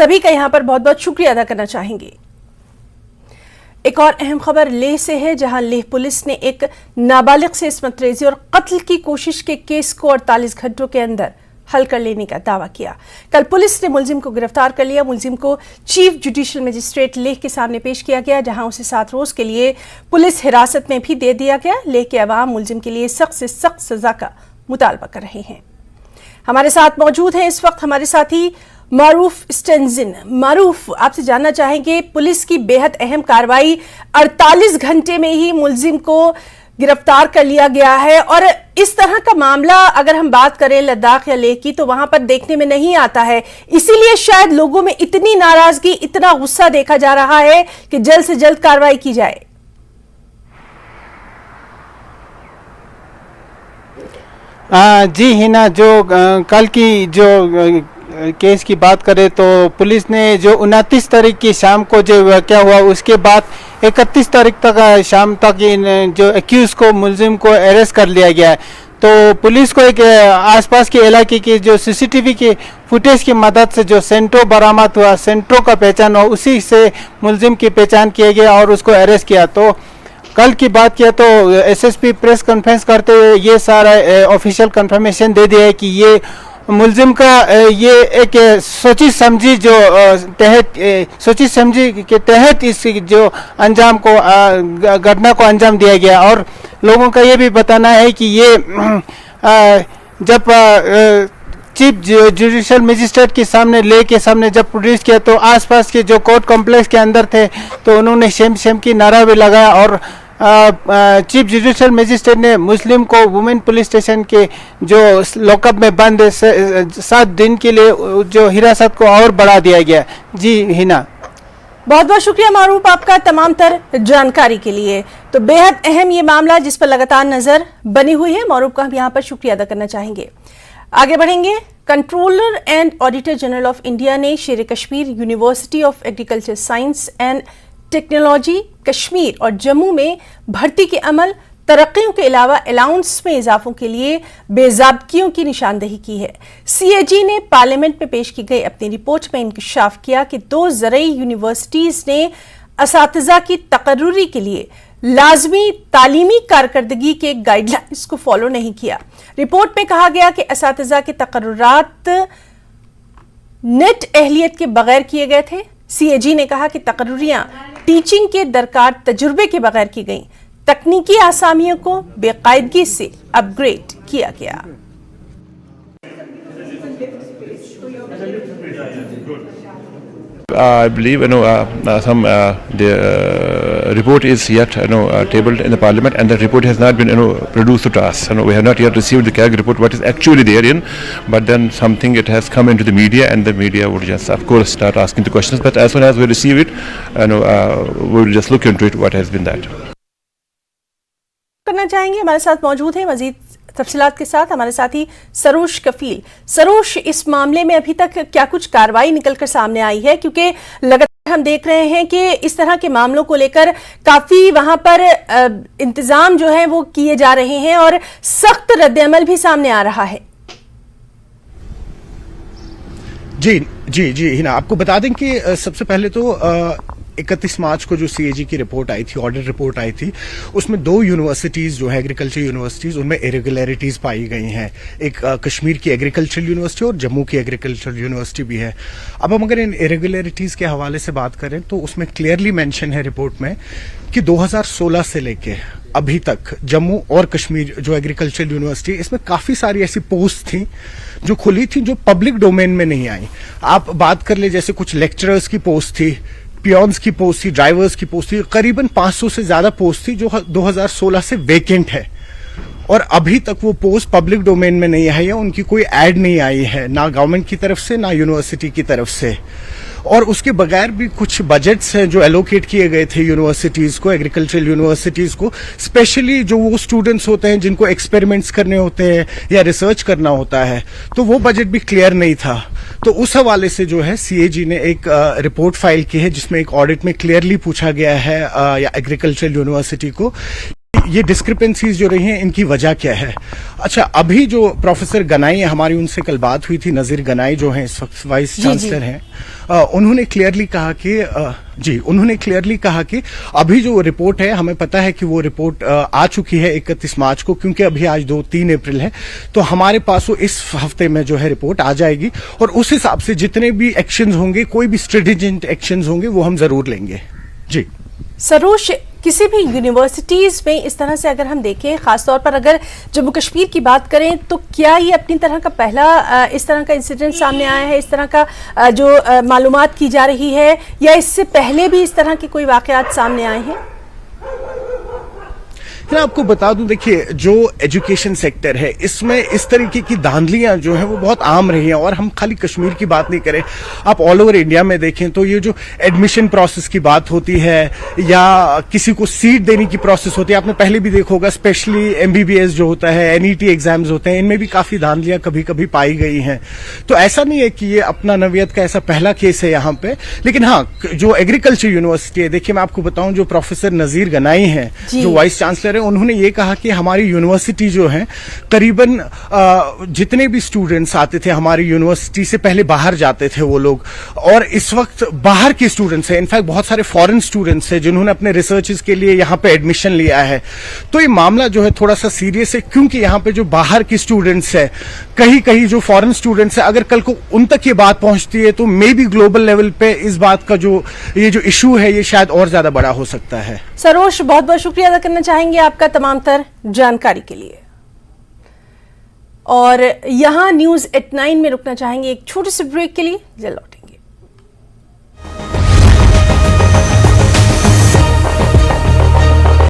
सभी का यहाँ पर बहुत बहुत शुक्रिया अदा करना चाहेंगे। एक और अहम खबर लेह से है, जहां लेह पुलिस ने एक नाबालिग से इस्मत रेजी और कत्ल की कोशिश के केस को 48 घंटों के अंदर हल कर लेने का दावा किया। कल पुलिस ने मुलजिम को गिरफ्तार कर लिया। मुलजिम को चीफ जुडिशियल मजिस्ट्रेट लेह के सामने पेश किया गया, जहां उसे 7 रोज के लिए पुलिस हिरासत में भी दे दिया गया। लेह के अवाम मुलजिम के लिए सख्त से सख्त सजा का मुतालबा कर रहे हैं। हमारे साथ मौजूद हैं इस वक्त हमारे साथी मारूफ स्टेंजिन। मारूफ, आपसे जानना चाहेंगे, पुलिस की बेहद अहम कार्रवाई, 48 घंटे में ही मुलजिम को गिरफ्तार कर लिया गया है, और इस तरह का मामला अगर हम बात करें लद्दाख या लेह की तो वहां पर देखने में नहीं आता है। इसीलिए शायद लोगों में इतनी नाराजगी, इतना गुस्सा देखा जा रहा है कि जल्द से जल्द कार्रवाई की जाए। जी हिना, जो कल की जो केस की बात करें तो पुलिस ने जो 29 तारीख की शाम को जो वाक़या हुआ, उसके बाद 31 तारीख तक शाम तक जो एक्यूज को, मुलजिम को अरेस्ट कर लिया गया है। तो पुलिस को एक आसपास के इलाके की जो सीसीटीवी की फुटेज की मदद से जो सेंट्रो बरामद हुआ, सेंट्रो का पहचान हुआ, उसी से मुलजिम की पहचान किया गया और उसको अरेस्ट किया। तो कल की बात किया तो एसएसपी प्रेस कॉन्फ्रेंस करते हुए ये सारा ऑफिशियल कंफर्मेशन दे दिया है कि ये मुलजिम का ये एक सोची समझी जो सोची समझी के तहत इस जो अंजाम को घटना को अंजाम दिया गया। और लोगों का ये भी बताना है कि ये जब चीफ जुडिशियल मजिस्ट्रेट के सामने ले के सामने जब प्रोड्यूस किया तो आसपास के जो कोर्ट कॉम्प्लेक्स के अंदर थे तो उन्होंने शेम की नारा भी लगाया। और चीफ जुडिशियल मजिस्ट्रेट ने मुस्लिम को वुमेन पुलिस स्टेशन के जो लॉकअप में बंद 7 दिन के लिए जो हिरासत को और बढ़ा दिया गया। जी हिना, बहुत बहुत शुक्रिया मारूफ आपका तमाम तर जानकारी के लिए। तो बेहद अहम ये मामला जिस पर लगातार नजर बनी हुई है, मारूफ का हम यहाँ पर शुक्रिया अदा करना चाहेंगे। आगे बढ़ेंगे। Controller and auditor general of India ने शेर Kashmir university of agriculture science and technology Kashmir और जम्मू में भर्ती के अमल, तरक्कियों के अलावा अलाउंस में इजाफों के लिए बेज़ाब्तियों की निशानदेही की है। सीएजी ने पार्लियामेंट में पेश की गई अपनी रिपोर्ट में इंकशाफ किया कि 2 ज़रई यूनिवर्सिटीज ने असातिज़ा की तकर्रुरी के लिए लाजमी तालीमी कारकर्दगी के गाइडलाइंस को फॉलो नहीं किया। रिपोर्ट में कहा गया कि असातिज़ा के तकर्रुरात नेट अहलियत के बगैर किए गए थे। सीएजी ने कहा कि तकर्रुरियां टीचिंग के दरकार तजुर्बे के बगैर की गईं। तकनीकी आसामियों को बेकायदगी से अपग्रेड किया गया। I believe the report is yet tabled in the Parliament, and the report has not been produced to us. We have not yet received the CAG report, what is actually therein. But then something it has come into the media, and the media would just, of course, start asking the questions. But as soon as we receive it, we will just look into it. What has been that? करना चाहेंगे। हमारे साथ मौजूद है मजीद तफसीलात के साथ हमारे साथी सरोश कफील। सरोश, इस मामले में अभी तक क्या कुछ कार्रवाई निकलकर सामने आई है? क्योंकि लगातार हम देख रहे हैं कि इस तरह के मामलों को लेकर काफी वहां पर इंतजाम जो है वो किए जा रहे हैं और सख्त रद्द-ए-अमल भी सामने आ रहा है। जी हिना, आपको बता दें कि सबसे पहले तो 31 मार्च को जो सीएजी की रिपोर्ट आई थी, ऑडिट रिपोर्ट आई थी, उसमें 2 यूनिवर्सिटीज जो है एग्रीकल्चर यूनिवर्सिटीज, उनमें इरेगुलरिटीज पाई गई हैं। एक कश्मीर की एग्रीकल्चर यूनिवर्सिटी और जम्मू की एग्रीकल्चर यूनिवर्सिटी भी है। अब हम अगर इन इरेगुलरिटीज के हवाले से बात करें तो उसमें क्लियरली मेंशन है रिपोर्ट में कि 2016 से लेके अभी तक जम्मू और कश्मीर जो एग्रीकल्चर यूनिवर्सिटी, इसमें काफी सारी ऐसी पोस्ट थी जो खुली थी जो पब्लिक डोमेन में नहीं आई। आप बात कर ले, जैसे कुछ लेक्चरर्स की पोस्ट थी, पियोन्स की पोस्ट थी, ड्राइवर्स की पोस्ट थी, करीबन 500 से ज्यादा पोस्ट थी जो 2016 से वेकेंट है और अभी तक वो पोस्ट पब्लिक डोमेन में नहीं आई है। उनकी कोई ऐड नहीं आई है, ना गवर्नमेंट की तरफ से ना यूनिवर्सिटी की तरफ से। और उसके बगैर भी कुछ बजट्स हैं जो एलोकेट किए गए थे यूनिवर्सिटीज को, एग्रीकल्चरल यूनिवर्सिटीज को, स्पेशली जो वो स्टूडेंट्स होते हैं जिनको एक्सपेरिमेंट्स करने होते हैं या रिसर्च करना होता है, तो वो बजट भी क्लियर नहीं था। तो उस हवाले से जो है सीएजी ने एक रिपोर्ट फाइल की है जिसमें एक ऑडिट में क्लियरली पूछा गया है या एग्रीकल्चरल यूनिवर्सिटी को ये डिस्क्रिपेंसीज जो रही हैं इनकी वजह क्या है। अच्छा, अभी जो प्रोफेसर गनाई है, हमारी उनसे कल बात हुई थी, नजीर गनाई जो हैं इस वक्त वाइस चांसलर हैं, उन्होंने क्लियरली कहा कि अभी जो रिपोर्ट है, हमें पता है कि वो रिपोर्ट आ चुकी है 31 मार्च को, क्योंकि अभी आज 2-3 अप्रैल है, तो हमारे पास वो इस हफ्ते में जो है रिपोर्ट आ जाएगी और उस हिसाब से जितने भी एक्शंस होंगे, कोई भी स्ट्रेटेजिक एक्शंस होंगे, वो हम जरूर लेंगे। जी सरोज, किसी भी यूनिवर्सिटीज में इस तरह से अगर हम देखें, खासतौर पर अगर जम्मू कश्मीर की बात करें, तो क्या ये अपनी तरह का पहला इस तरह का इंसिडेंट सामने आया है, इस तरह का जो मालूमात की जा रही है, या इससे पहले भी इस तरह के कोई वाकयात सामने आए हैं? मैं आपको बता दूं, देखिए जो एजुकेशन सेक्टर है, इसमें इस तरीके की धांधलियां जो है वो बहुत आम रही हैं, और हम खाली कश्मीर की बात नहीं करें, आप ऑल ओवर इंडिया में देखें तो ये जो एडमिशन प्रोसेस की बात होती है या किसी को सीट देने की प्रोसेस होती है, आपने पहले भी देखा होगा, स्पेशली MBBS जो होता है, NET एग्जाम्स होते हैं, इनमें भी काफी धांधलियां कभी कभी पाई गई हैं। तो ऐसा नहीं है कि ये अपना नवियत का ऐसा पहला केस है यहाँ पे, लेकिन हाँ, जो एग्रीकल्चर यूनिवर्सिटी है, देखिए मैं आपको बताऊं, जो प्रोफेसर नजीर गनाई हैं, जो वाइस चांसलर है, उन्होंने ये कहा कि हमारी यूनिवर्सिटी जो है, करीबन जितने भी स्टूडेंट्स आते थे हमारी यूनिवर्सिटी से, पहले बाहर जाते थे वो लोग, और इस वक्त बाहर के स्टूडेंट्स हैं, इनफैक्ट बहुत सारे फॉरेन स्टूडेंट्स हैं जिन्होंने अपने रिसर्चेस के लिए यहाँ पे एडमिशन लिया है। तो ये मामला जो है थोड़ा सा सीरियस है, क्योंकि यहाँ पे जो बाहर के स्टूडेंट्स है, कहीं कहीं जो फॉरेन स्टूडेंट्स है, अगर कल को उन तक ये बात पहुंचती है तो मे बी ग्लोबल लेवल पे इस बात का जो इशू है, ये शायद और ज्यादा बड़ा हो सकता है। सरोज, बहुत बहुत शुक्रिया अदा करना चाहेंगे आपका तमाम तर जानकारी के लिए। और यहां न्यूज़ एट 9 में रुकना चाहेंगे एक छोटे से ब्रेक के लिए। जल्द